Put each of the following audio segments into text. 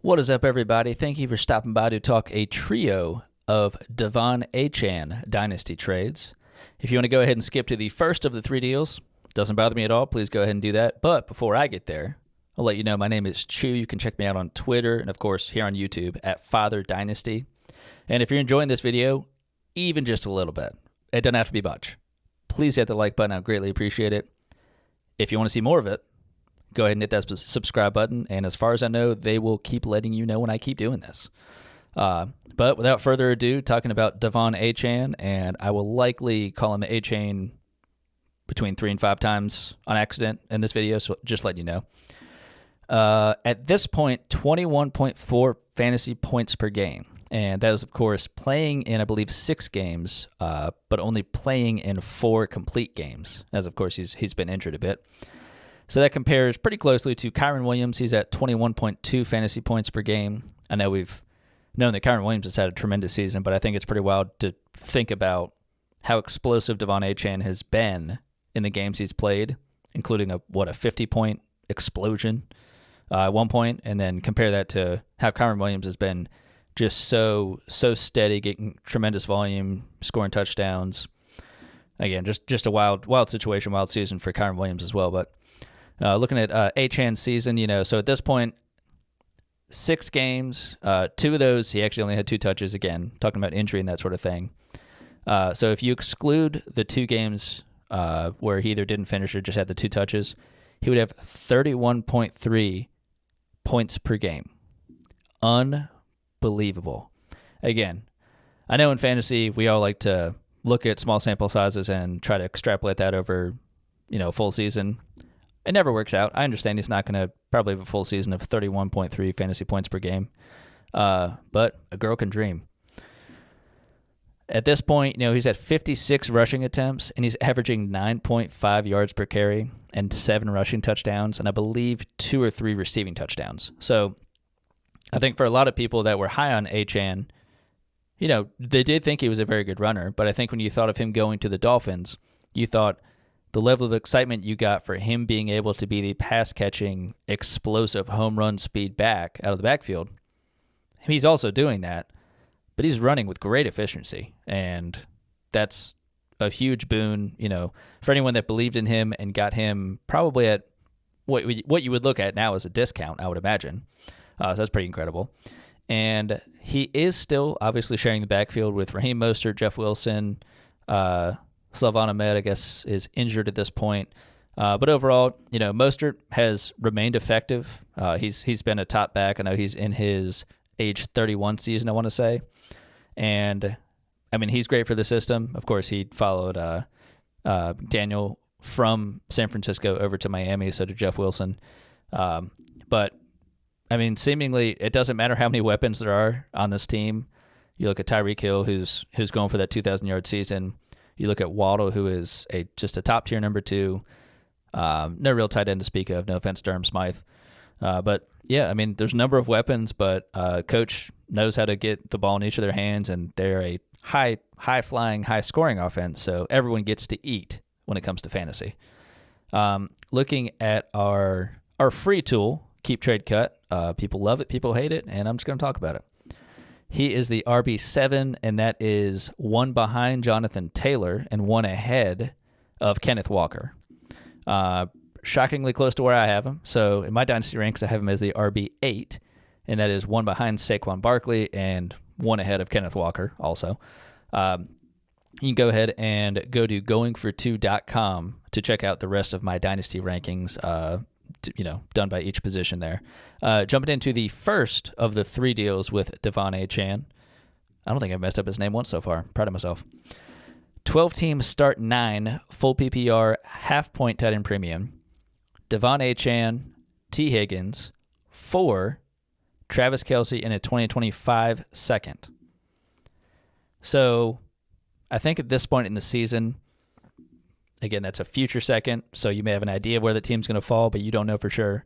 What is up, everybody? Thank you for stopping by to talk a trio of De'Von Achane Dynasty trades. If you want to go ahead and skip to the first of the three deals, doesn't bother me at all. Please go ahead and do that. But before I get there, I'll let you know my name is Chew. You can check me out on Twitter and, of course, here on YouTube at Father Dynasty. And if you're enjoying this video, even just a little bit, it doesn't have to be much, please hit the like button. I would greatly appreciate it. If you want to see more of it, go ahead and hit that subscribe button, and as far as I know, they will keep letting you know when I keep doing this. But without further ado, talking about De'Von Achane, and I will likely call him Achane between 3 and 5 times on accident in this video, so just letting you know. At this point, 21.4 fantasy points per game, and that is, of course, playing in, I believe, 6 games, but only playing in 4 complete games, as, of course, he's been injured a bit. So that compares pretty closely to Kyren Williams. He's at 21.2 fantasy points per game. I know we've known that Kyren Williams has had a tremendous season, but I think it's pretty wild to think about how explosive De'Von Achane has been in the games he's played, including a 50-point explosion at one point, and then compare that to how Kyren Williams has been just so steady, getting tremendous volume, scoring touchdowns. Again, just a wild situation, wild season for Kyren Williams as well, but looking at Achane's season, so at this point, 6 games, 2 of those, he actually only had 2 touches, again, talking about injury and that sort of thing. So if you exclude the 2 games where he either didn't finish or just had the 2 touches, he would have 31.3 points per game. Unbelievable. Again, I know in fantasy, we all like to look at small sample sizes and try to extrapolate that over, a full season. It never works out. I understand he's not going to probably have a full season of 31.3 fantasy points per game, but a girl can dream. At this point, he's at 56 rushing attempts, and he's averaging 9.5 yards per carry and 7 rushing touchdowns, and I believe 2 or 3 receiving touchdowns. So I think for a lot of people that were high on Achane, they did think he was a very good runner, but I think when you thought of him going to the Dolphins, you thought the level of excitement you got for him being able to be the pass-catching, explosive home run speed back out of the backfield. He's also doing that, but he's running with great efficiency, and that's a huge boon, for anyone that believed in him and got him probably at what you would look at now as a discount, I would imagine. So that's pretty incredible. And he is still obviously sharing the backfield with Raheem Mostert, Jeff Wilson, Salvon Ahmed, I guess, is injured at this point. But overall, Mostert has remained effective. He's been a top back. I know he's in his age 31 season, I want to say. And, he's great for the system. Of course, he followed Daniel from San Francisco over to Miami, so did Jeff Wilson. But, seemingly it doesn't matter how many weapons there are on this team. You look at Tyreek Hill, who's going for that 2,000-yard season. You look at Waddle, who is just a top-tier number 2. No real tight end to speak of. No offense, Durham Smythe. But, yeah, there's a number of weapons, but Coach knows how to get the ball in each of their hands, and they're a high-flying, high-scoring offense, so everyone gets to eat when it comes to fantasy. Looking at our free tool, Keep Trade Cut, people love it, people hate it, and I'm just going to talk about it. He is the RB7, and that is 1 behind Jonathan Taylor and 1 ahead of Kenneth Walker. Shockingly close to where I have him. So in my Dynasty ranks, I have him as the RB8, and that is 1 behind Saquon Barkley and 1 ahead of Kenneth Walker also. You can go ahead and go to goingfor2.com to check out the rest of my Dynasty rankings, done by each position there. Jumping into the first of the 3 deals with De'Von Achane. I don't think I've messed up his name once so far. Proud of myself. 12-team start 9, full PPR, half-point tight end premium. De'Von Achane, T. Higgins, 4, Travis Kelce in a 2025 second. So I think at this point in the season, again, that's a future second, so you may have an idea of where the team's going to fall, but you don't know for sure.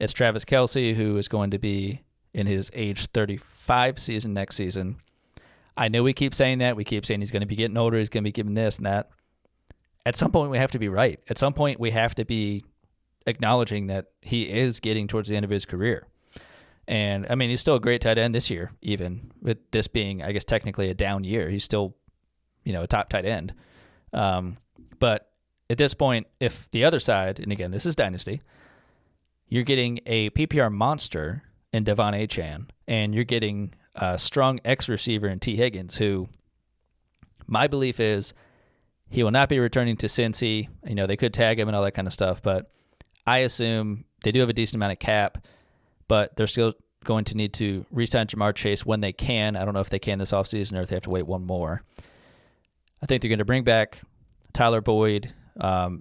It's Travis Kelce, who is going to be in his age 35 season next season. I know we keep saying that. We keep saying he's going to be getting older. He's going to be giving this and that. At some point, we have to be right. At some point, we have to be acknowledging that he is getting towards the end of his career. And, I mean, he's still a great tight end this year, even with this being, I guess, technically a down year. He's still, a top tight end. But at this point, if the other side, and again, this is Dynasty, you're getting a PPR monster in De'Von Achane, and you're getting a strong X receiver in T. Higgins, who my belief is he will not be returning to Cincy. They could tag him and all that kind of stuff, but I assume they do have a decent amount of cap, but they're still going to need to re-sign Jamar Chase when they can. I don't know if they can this offseason or if they have to wait one more. I think they're going to bring back Tyler Boyd.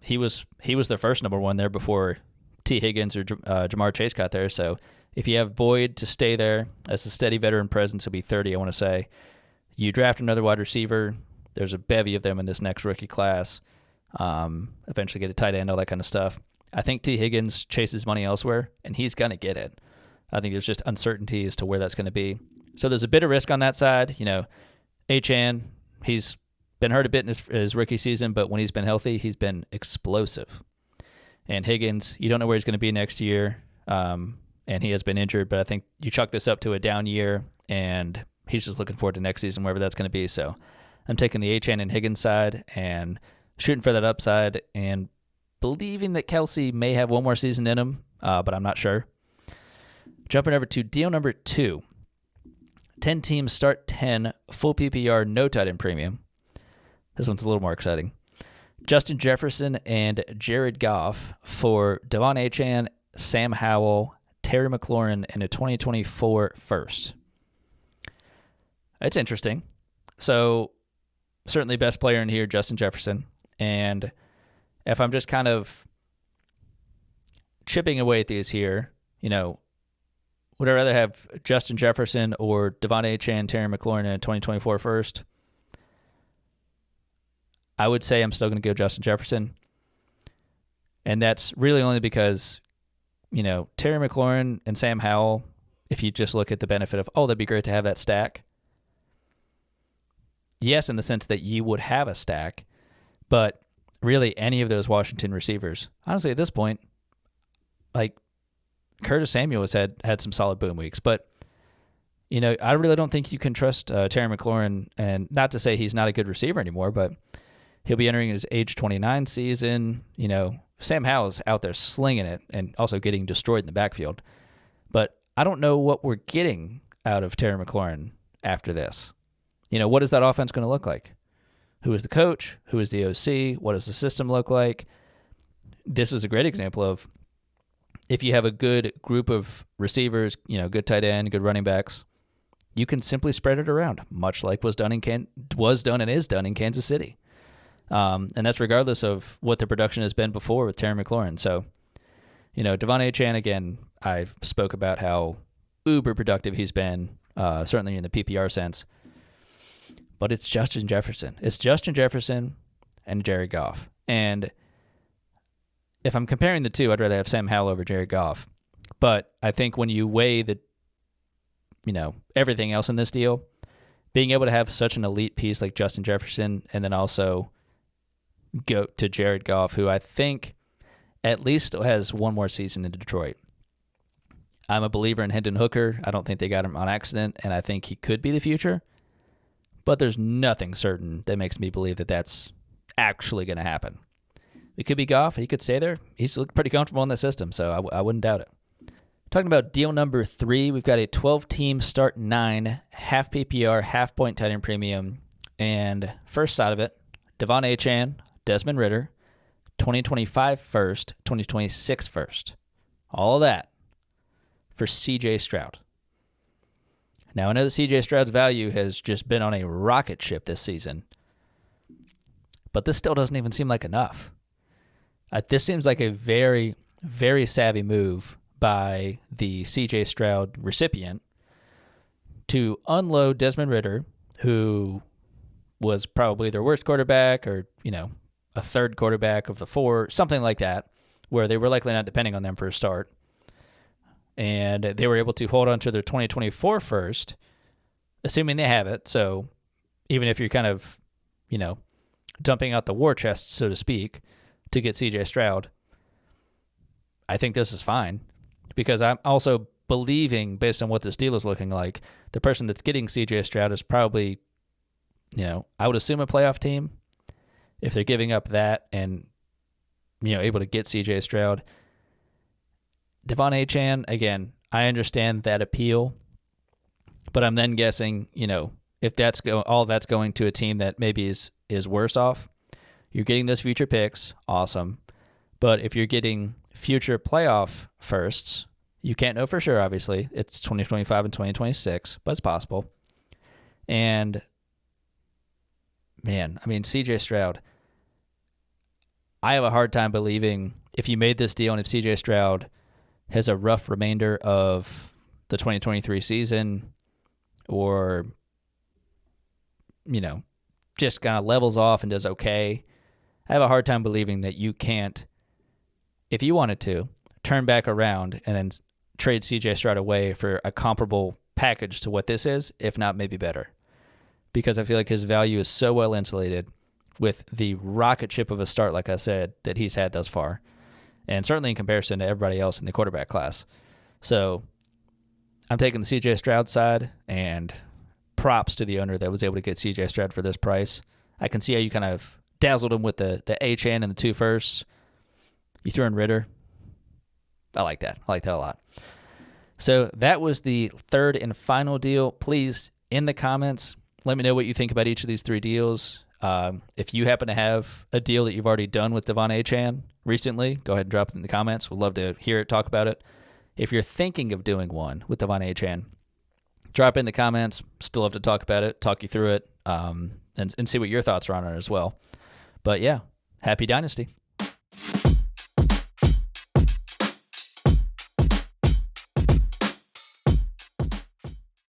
He was their first number one there before T. Higgins or Jamar Chase got there. So if you have Boyd to stay there as a steady veteran presence, he'll be 30, I want to say. You draft another wide receiver. There's a bevy of them in this next rookie class. Eventually get a tight end, all that kind of stuff. I think T. Higgins chases money elsewhere, and he's going to get it. I think there's just uncertainty as to where that's going to be. So there's a bit of risk on that side. Achane, he's been hurt a bit in his rookie season, but when he's been healthy, he's been explosive. And Higgins, you don't know where he's going to be next year, and he has been injured, but I think you chalk this up to a down year, and he's just looking forward to next season, wherever that's going to be. So I'm taking the Achane and Higgins side and shooting for that upside and believing that Kelsey may have one more season in him, but I'm not sure. Jumping over to deal number 2. 10 teams start 10, full PPR, no tight end premium. This one's a little more exciting. Justin Jefferson and Jared Goff for De'Von Achane, Sam Howell, Terry McLaurin, and a 2024 first. It's interesting. So certainly best player in here, Justin Jefferson. And if I'm just kind of chipping away at these here, would I rather have Justin Jefferson or De'Von Achane, Terry McLaurin, in a 2024 first? I would say I'm still going to go Justin Jefferson. And that's really only because, Terry McLaurin and Sam Howell, if you just look at the benefit of, that'd be great to have that stack. Yes, in the sense that you would have a stack, but really any of those Washington receivers, honestly, at this point, like Curtis Samuel has had some solid boom weeks, but I really don't think you can trust Terry McLaurin, and not to say he's not a good receiver anymore, but he'll be entering his age 29 season. Sam Howell's out there slinging it and also getting destroyed in the backfield, but I don't know what we're getting out of Terry McLaurin after this. What is that offense going to look like? Who is the coach? Who is the OC? What does the system look like? This is a great example of if you have a good group of receivers, good tight end, good running backs, you can simply spread it around, much like was done and is done in Kansas City. And that's regardless of what the production has been before with Terry McLaurin. So, De'Von Achane, again, I spoke about how uber productive he's been, certainly in the PPR sense. But it's Justin Jefferson. It's Justin Jefferson and Jared Goff. And if I'm comparing the two, I'd rather have Sam Howell over Jared Goff. But I think when you weigh everything else in this deal, being able to have such an elite piece like Justin Jefferson and then also go to Jared Goff, who I think at least has one more season in Detroit. I'm a believer in Hendon Hooker. I don't think they got him on accident, and I think he could be the future. But there's nothing certain that makes me believe that that's actually going to happen. It could be Goff. He could stay there. He's looked pretty comfortable in the system, so I wouldn't doubt it. Talking about deal number 3, we've got a 12-team start 9, half PPR, half point tight end premium. And first side of it, De'Von Achane, Desmond Ridder, 2025 first, 2026 first. All of that for C.J. Stroud. Now, I know that C.J. Stroud's value has just been on a rocket ship this season, but this still doesn't even seem like enough. This seems like a very, very savvy move by the C.J. Stroud recipient to unload Desmond Ridder, who was probably their worst quarterback or, a third quarterback of the 4, something like that, where they were likely not depending on them for a start. And they were able to hold on to their 2024 first, assuming they have it. So even if you're kind of, dumping out the war chest, so to speak, to get C.J. Stroud, I think this is fine. Because I'm also believing, based on what this deal is looking like, the person that's getting CJ Stroud is probably, I would assume a playoff team. If they're giving up that and, able to get CJ Stroud. De'Von Achane, again, I understand that appeal, but I'm then guessing, if all that's going to a team that maybe is worse off, you're getting those future picks, awesome. But if you're getting future playoff firsts, you can't know for sure, obviously. It's 2025 and 2026, but it's possible. And, man, CJ Stroud, I have a hard time believing if you made this deal and if CJ Stroud has a rough remainder of the 2023 season or, just kind of levels off and does okay, I have a hard time believing that you can't, if you wanted to, turn back around and then trade CJ Stroud away for a comparable package to what this is, if not maybe better. Because I feel like his value is so well insulated with the rocket ship of a start, like I said, that he's had thus far. And certainly in comparison to everybody else in the quarterback class. So I'm taking the CJ Stroud side, and props to the owner that was able to get CJ Stroud for this price. I can see how you kind of dazzled him with the Achane and the 2 firsts. You threw in Ritter. I like that. I like that a lot. So that was the third and final deal. Please, in the comments, let me know what you think about each of these 3 deals. If you happen to have a deal that you've already done with De'Von Achane recently, go ahead and drop it in the comments. We'd love to hear it, talk about it. If you're thinking of doing one with De'Von Achane, drop it in the comments. Still love to talk about it, talk you through it, and see what your thoughts are on it as well. But yeah, happy Dynasty.